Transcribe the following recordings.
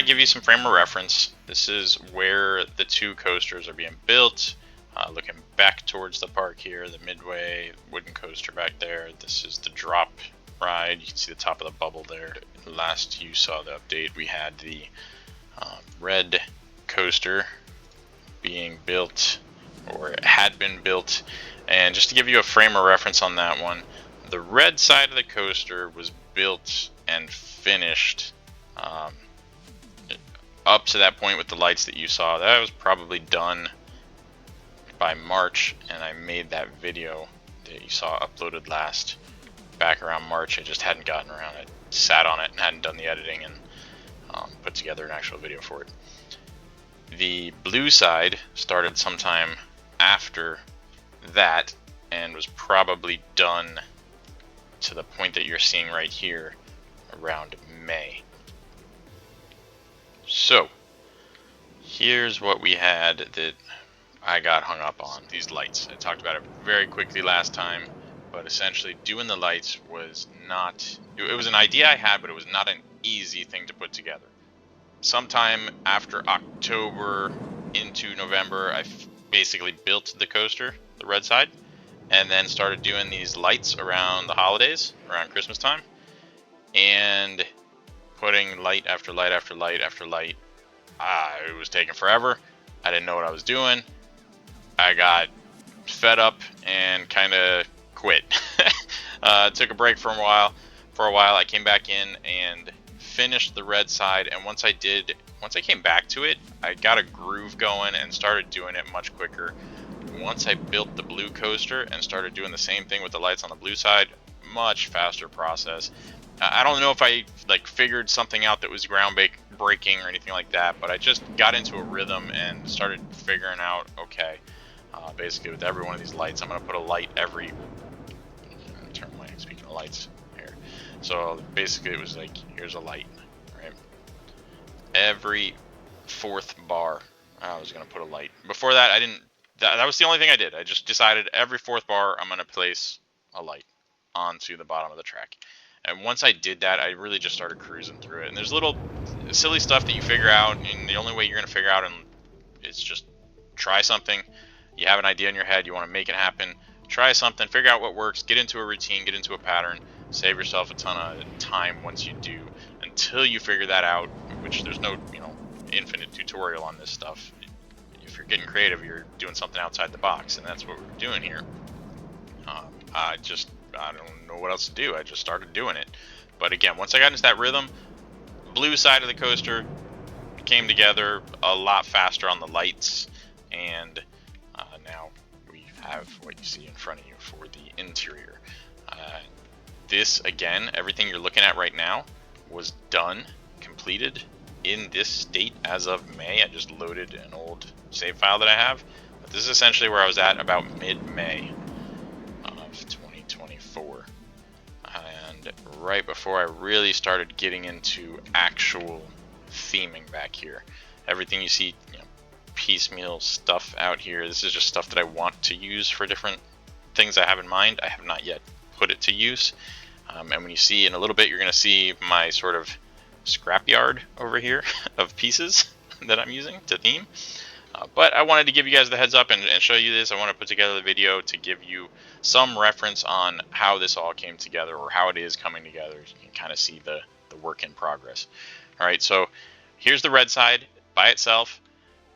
of give you some frame of reference. This is where the two coasters are being built. Looking back towards the park here, the Midway wooden coaster back there. This is the drop ride. You can see the top of the bubble there. Last you saw the update, we had the red coaster being built, or it had been built. And just to give you a frame of reference on that one, the red side of the coaster was built and finished up to that point with the lights that you saw. That was probably done by March, and I made that video that you saw uploaded last back around March. I just hadn't gotten around it, sat on it and hadn't done the editing and put together an actual video for it. The blue side started sometime after that and was probably done to the point that you're seeing right here around May. So here's what we had that I got hung up on, these lights. I talked about it very quickly last time, but essentially doing the lights was not, it was an idea I had, but it was not an easy thing to put together. Sometime after October into November, I basically built the coaster, the red side, and then started doing these lights around the holidays, around Christmas time, and putting light after light after light after light. It was taking forever. I didn't know what I was doing. I got fed up and kind of quit. Took a break for a while. I came back in and finished the red side, and once I came back to it, I got a groove going and started doing it much quicker. Once I built the blue coaster and started doing the same thing with the lights on the blue side, much faster process. I don't know if I figured something out that was groundbreaking or anything like that, but I just got into a rhythm and started figuring out, okay, basically with every one of these lights, I'm going to put a light every, turn my, speaking of lights here. So basically it was like, here's a light, right? Every fourth bar, I was going to put a light. Before that, I didn't, that was the only thing I did. I just decided every fourth bar, I'm going to place a light onto the bottom of the track. And once I did that, I really just started cruising through it. And there's little silly stuff that you figure out, and the only way you're going to figure out is just try something. You have an idea in your head, you want to make it happen. Try something, figure out what works, get into a routine, get into a pattern, save yourself a ton of time once you do. Until you figure that out, which there's no, infinite tutorial on this stuff. If you're getting creative, you're doing something outside the box, and that's what we're doing here. I don't know what else to do. I just started doing it. But again, once I got into that rhythm, blue side of the coaster came together a lot faster on the lights, and now we have what you see in front of you for the interior. This, again, everything you're looking at right now was done, completed in this state as of May. I just loaded an old save file that I have. But this is essentially where I was at about mid-May of 2024. And right before I really started getting into actual theming back here. Everything you see, piecemeal stuff out here, this is just stuff that I want to use for different things I have in mind. I have not yet put it to use. And when you see in a little bit, you're going to see my sort of scrapyard over here of pieces that I'm using to theme. But I wanted to give you guys the heads up and show you this. I want to put together the video to give you some reference on how this all came together, or how it is coming together. You can kind of see the work in progress. All right, so here's the red side by itself.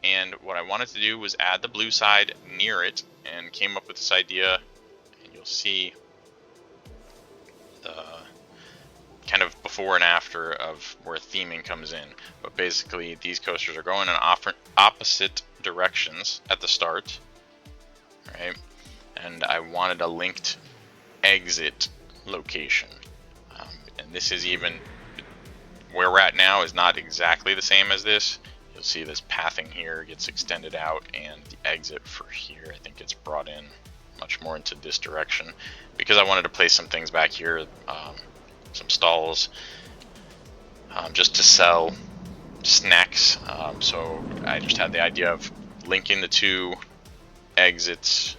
And what I wanted to do was add the blue side near it, and came up with this idea. And you'll see the kind of before and after of where theming comes in. But basically these coasters are going in opposite directions at the start, right? And I wanted a linked exit location. And this is even where we're at now is not exactly the same as this. You'll see this pathing here gets extended out, and the exit for here I think gets brought in much more into this direction, because I wanted to place some things back here, some stalls, just to sell snacks. So I just had the idea of linking the two exits,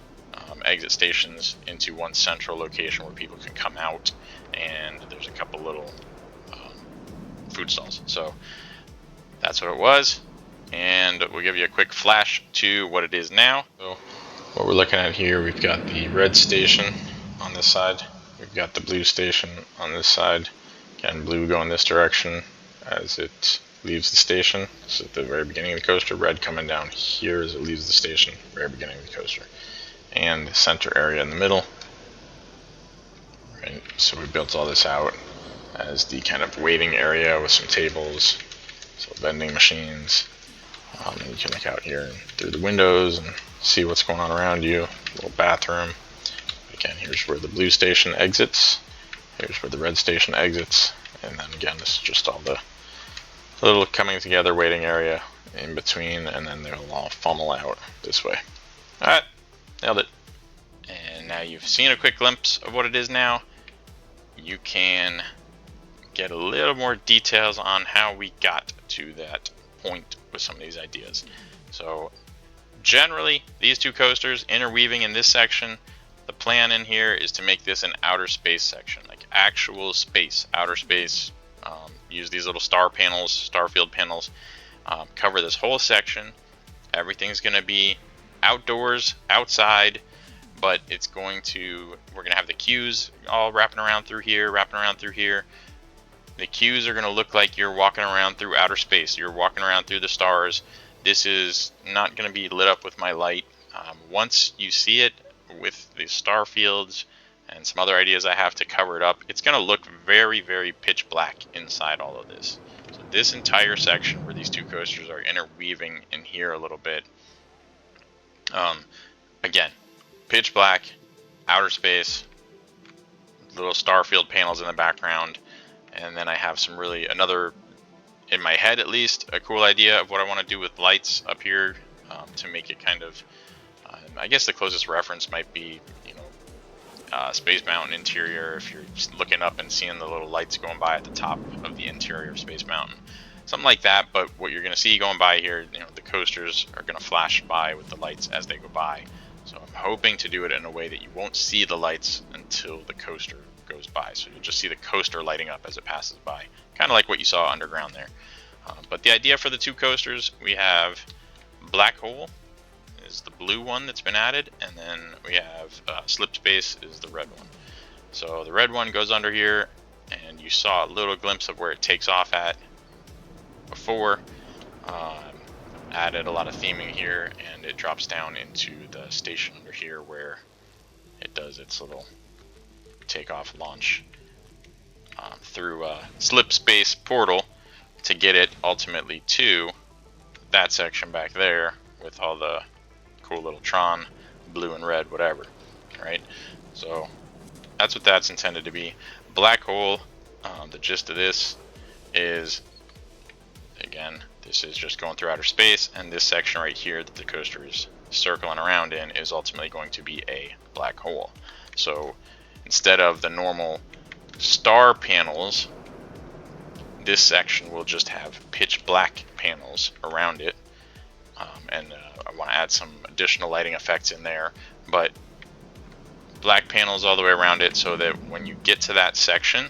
exit stations into one central location where people can come out, and there's a couple little food stalls. So That's what it was, and we'll give you a quick flash to what it is now. So what we're looking at here, we've got the red station on this side, we've got the blue station on this side. Again, blue going this direction as it leaves the station. This is at the very beginning of the coaster. Red coming down here as it leaves the station, very beginning of the coaster. And the center area in the middle. Right, so we built all this out as the kind of waiting area with some tables, so vending machines. And you can look out here through the windows and see what's going on around you. Little bathroom. Again, here's where the blue station exits. Here's where the red station exits. And then again, this is just all the little coming together waiting area in between, and then they'll all funnel out this way. Alright, nailed it. And now you've seen a quick glimpse of what it is now. You can get a little more details on how we got to that point with some of these ideas. So generally, these two coasters interweaving in this section, the plan in here is to make this an outer space section, like actual space, outer space. Use these little star panels, star field panels, cover this whole section. Everything's going to be outdoors, outside, but it's going to, we're going to have the queues all wrapping around through here, The queues are going to look like you're walking around through outer space. You're walking around through the stars. This is not going to be lit up with my light. Once you see it with the star fields and some other ideas I have to cover it up, it's going to look very, very pitch black inside all of this. So this entire section where these two coasters are interweaving in here a little bit, again, pitch black, outer space, little star field panels in the background, and then I have some really, another, in my head at least, a cool idea of what I want to do with lights up here to make it kind of, I guess the closest reference might be, Space Mountain interior, if you're looking up and seeing the little lights going by at the top of the interior of Space Mountain. Something like that, but what you're going to see going by here, the coasters are going to flash by with the lights as they go by. So I'm hoping to do it in a way that you won't see the lights until the coaster goes by. So you'll just see the coaster lighting up as it passes by. Kind of like what you saw underground there. But the idea for the two coasters, we have Black Hole is the blue one that's been added, and then we have Slip Space is the red one. So the red one goes under here, and you saw a little glimpse of where it takes off at before. Added a lot of theming here, and it drops down into the station under here where it does its little takeoff launch through a slip space portal to get it ultimately to that section back there with all the cool little Tron, blue and red, whatever, right? So that's what that's intended to be. Black Hole, the gist of this is, again, this is just going through outer space, and this section right here that the coaster is circling around in is ultimately going to be a black hole. So instead of the normal star panels, this section will just have pitch black panels around it. And I want to add some additional lighting effects in there, but black panels all the way around it so that when you get to that section,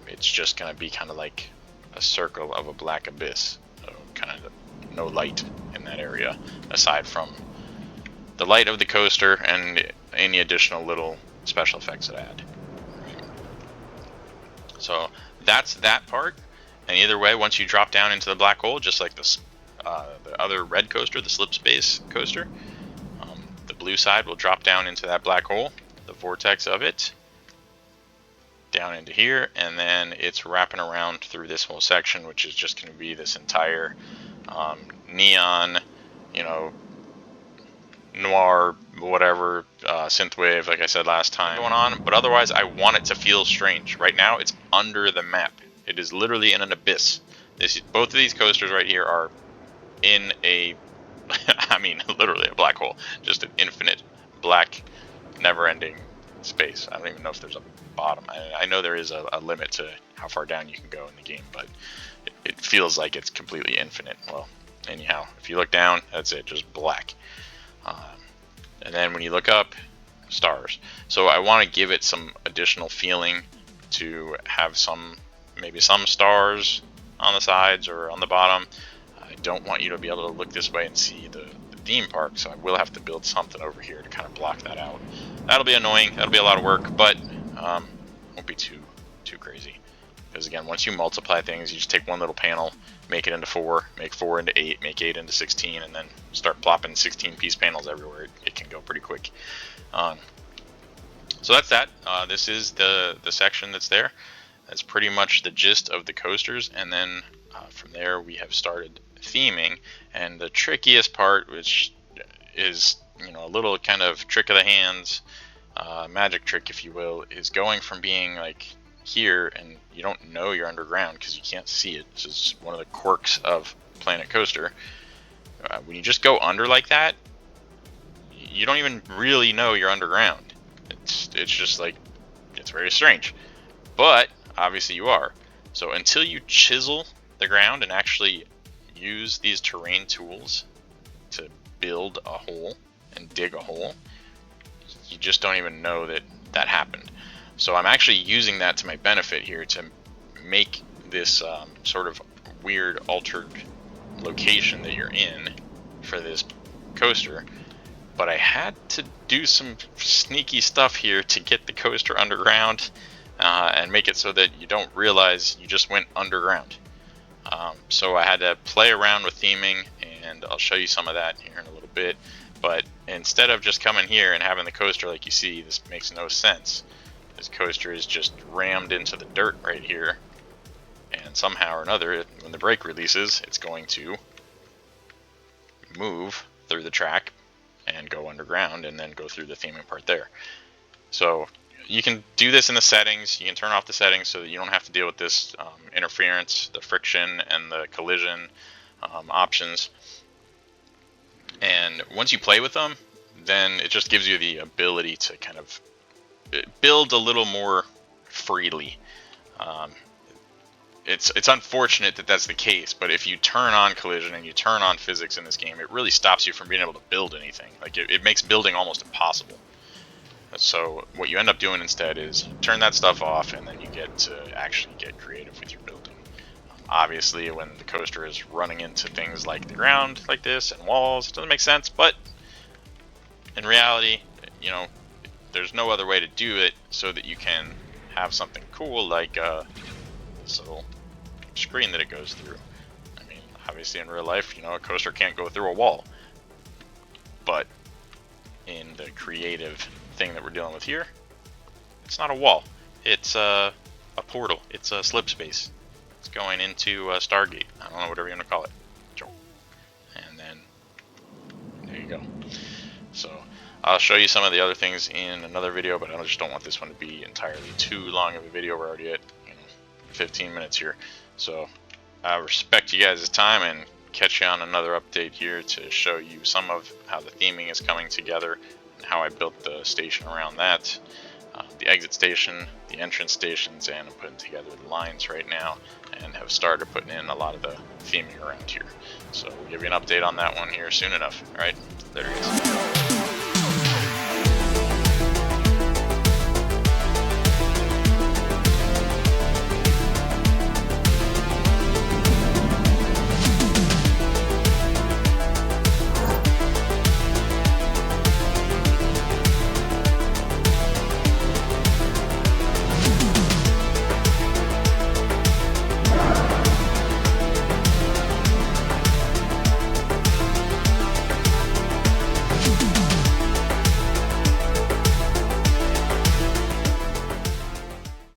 it's just going to be kind of like a circle of a black abyss. So kind of no light in that area aside from the light of the coaster and any additional little special effects that I add. So that's that part. And either way, once you drop down into the black hole, just like the other red coaster, the Slip Space coaster, the blue side will drop down into that black hole, the vortex of it, down into here, and then it's wrapping around through this whole section, which is just going to be this entire neon, noir, whatever, synthwave, like I said last time, going on. But otherwise, I want it to feel strange. Right now, it's under the map. It is literally in an abyss. Both of these coasters right here are in a, I mean, literally a black hole, just an infinite black, never-ending space. I don't even know if there's a bottom. I know there is a limit to how far down you can go in the game, but it feels like it's completely infinite. Well, anyhow, if you look down, that's it, just black. And then when you look up, stars. So I want to give it some additional feeling to have maybe some stars on the sides or on the bottom. I don't want you to be able to look this way and see the theme park, so I will have to build something over here to kind of block that out. That'll be annoying. That'll be a lot of work, but won't be too crazy. Because again, once you multiply things, you just take one little panel, make it into 4, make 4 into 8, make 8 into 16, and then start plopping 16-piece panels everywhere. It can go pretty quick. So that's that. This is the section that's there. That's pretty much the gist of the coasters, and then from there we have started theming. And the trickiest part, which is a little kind of trick of the hands, magic trick if you will, is going from being like here and you don't know you're underground because you can't see it. This is one of the quirks of Planet Coaster. When you just go under like that, you don't even really know you're underground. It's just like, it's very strange, but obviously you are. So until you chisel the ground and actually use these terrain tools to build a hole and dig a hole, you just don't even know that happened. So I'm actually using that to my benefit here to make this sort of weird altered location that you're in for this coaster. But I had to do some sneaky stuff here to get the coaster underground and make it so that you don't realize you just went underground. So I had to play around with theming, and I'll show you some of that here in a little bit. But instead of just coming here and having the coaster like you see, this makes no sense. This coaster is just rammed into the dirt right here, and somehow or another, when the brake releases, it's going to move through the track and go underground and then go through the theming part there. So you can do this in the settings. You can turn off the settings so that you don't have to deal with this interference, the friction, and the collision options. And once you play with them, then it just gives you the ability to kind of build a little more freely. It's unfortunate that that's the case, but if you turn on collision and you turn on physics in this game, it really stops you from being able to build anything. Like it makes building almost impossible. So what you end up doing instead is turn that stuff off, and then you get to actually get creative with your building. Obviously, when the coaster is running into things like the ground like this and walls, it doesn't make sense, but in reality, there's no other way to do it so that you can have something cool like this little screen that it goes through. I mean, obviously in real life, a coaster can't go through a wall, but in the creative thing that we're dealing with here, it's not a wall, it's a portal, it's a slip space. It's going into Stargate, I don't know, whatever you want to call it. And then there you go. So I'll show you some of the other things in another video, but I just don't want this one to be entirely too long of a video. We're already at 15 minutes here. So I respect you guys' time and catch you on another update here to show you some of how the theming is coming together and how I built the station around that. The exit station, the entrance stations, and I'm putting together the lines right now and have started putting in a lot of the theming around here. So we'll give you an update on that one here soon enough. Alright, there it is.